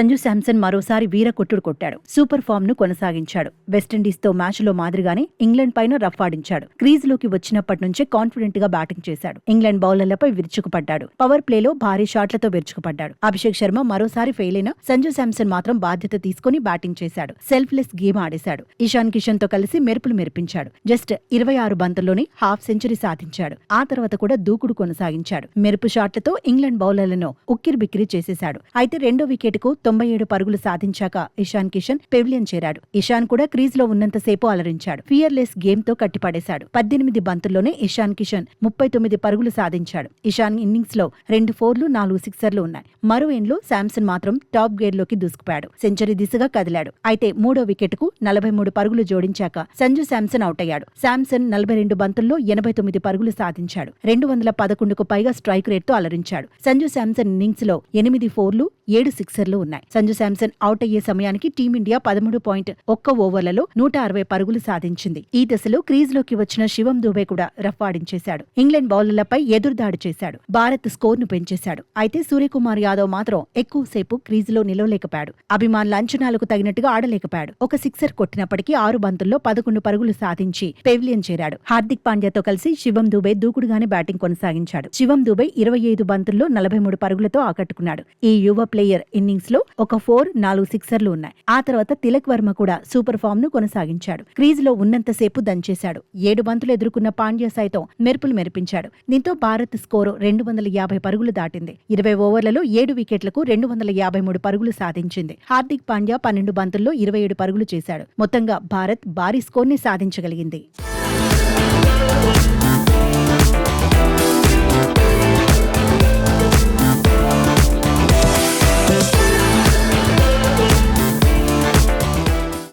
సంజు శాంసన్ మరోసారి వీర కొట్టుడు కొట్టాడు. సూపర్ ఫామ్ ను కొనసాగించాడు. వెస్టిండీస్ తో మ్యాచ్ లో మాదిరిగానే ఇంగ్లాండ్ పైన రఫ్ ఆడించాడు. క్రీజ్ లోకి వచ్చినప్పటి నుంచే కాన్ఫిడెంట్ గా బ్యాటింగ్ చేశాడు. ఇంగ్లాండ్ బౌలర్లపై విరుచుకుపడ్డాడు. పవర్ ప్లేలో భారీ షాట్లతో విరుచుకుపడ్డాడు. అభిషేక్ శర్మ మరోసారి ఫెయిల్ అయిన సంజు శాంసన్ మాత్రం బాధ్యత తీసుకుని బ్యాటింగ్ చేశాడు. సెల్ఫ్లెస్ గేమ్ ఆడేశాడు. ఇషాన్ కిషన్ తో కలిసి మెరుపులు మెరిపించాడు. జస్ట్ 26 బంతుల్లోనే హాఫ్ సెంచరీ సాధించాడు. ఆ తర్వాత కూడా దూకుడు కొనసాగించాడు. మెరుపు షాట్లతో ఇంగ్లాండ్ బౌలర్లను ఉక్కిరిబిక్కిరి చేసేశాడు. అయితే రెండో వికెట్ కు 97 పరుగులు సాధించాక ఇషాన్ కిషన్ పెవిలియన్ చేరాడు. ఇషాన్ కూడా క్రీజ్ లో ఉన్నంతసేపు అలరించాడు. ఫియర్లెస్ గేమ్ తో కట్టిపడేశాడు. 18 బంతుల్లోనే ఇషాన్ కిషన్ 39 పరుగులు సాధించాడు. ఇషాన్ ఇన్నింగ్స్ లో 2 4లు 4 సిక్సర్లు ఉన్నాయి. మరో ఎండ్లో శాంసన్ మాత్రం టాప్ గేర్ లోకి దూసుకుపోయాడు. సెంచరీ దిశగా కదిలాడు. అయితే మూడో వికెట్ కు 43 పరుగులు జోడించాక సంజు శాంసన్ అవుట్ అయ్యాడు. శాంసన్ 42 బంతుల్లో 89 పరుగులు సాధించాడు. 211కు పైగా స్ట్రైక్ రేట్ తో అలరించాడు. సంజు శాంసన్ ఇన్నింగ్స్ లో 8 4లు 7 సిక్సర్లు ఉన్నాయి. సంజు శాంసన్ అవుట్ అయ్యే సమయానికి టీమిండియా 13.1 ఓవర్లలో 160 పరుగులు సాధించింది. ఈ దశలో క్రీజ్ లోకి వచ్చిన శివం దూబే కూడా రఫ్ ఆడించేశాడు. ఇంగ్లాండ్ బౌలర్లపై ఎదురుదాడి చేశాడు. భారత్ స్కోర్ ను పెంచేశాడు. అయితే సూర్యకుమార్ యాదవ్ మాత్రం ఎక్కువసేపు క్రీజ్ లో నిలవలేకపోయాడు. అభిమానుల అంచనాలకు తగినట్టుగా ఆడలేకపోయాడు. ఒక సిక్సర్ కొట్టినప్పటికీ 6 బంతుల్లో 11 పరుగులు సాధించి పెవిలియన్ చేరాడు. హార్దిక్ పాండ్యాతో కలిసి శివం దూబే దూకుడుగానే బ్యాటింగ్ కొనసాగించాడు. శివం దూబే 25 బంతుల్లో 43 పరుగులతో ఆకట్టుకున్నాడు. ఈ యువ ప్లేయర్ ఇన్నింగ్స్ లో ఒక 4 4 సిక్సర్లు ఉన్నాయి. ఆ తర్వాత తిలక్ వర్మ కూడా సూపర్ ఫామ్ ను కొనసాగించాడు. క్రీజ్ లో ఉన్నంతసేపు దంచేశాడు. 7 బంతులు ఎదుర్కొన్న పాండ్యా సైతం మెరుపులు మెరిపించాడు. దీంతో భారత్ స్కోరు 250 పరుగులు దాటింది. 20 ఓవర్లలో 7 వికెట్లకు 253 పరుగులు సాధించింది. హార్దిక్ పాండ్యా 12 బంతుల్లో 27 పరుగులు చేశాడు. మొత్తంగా భారత్ భారీ స్కోర్ ని సాధించగలిగింది.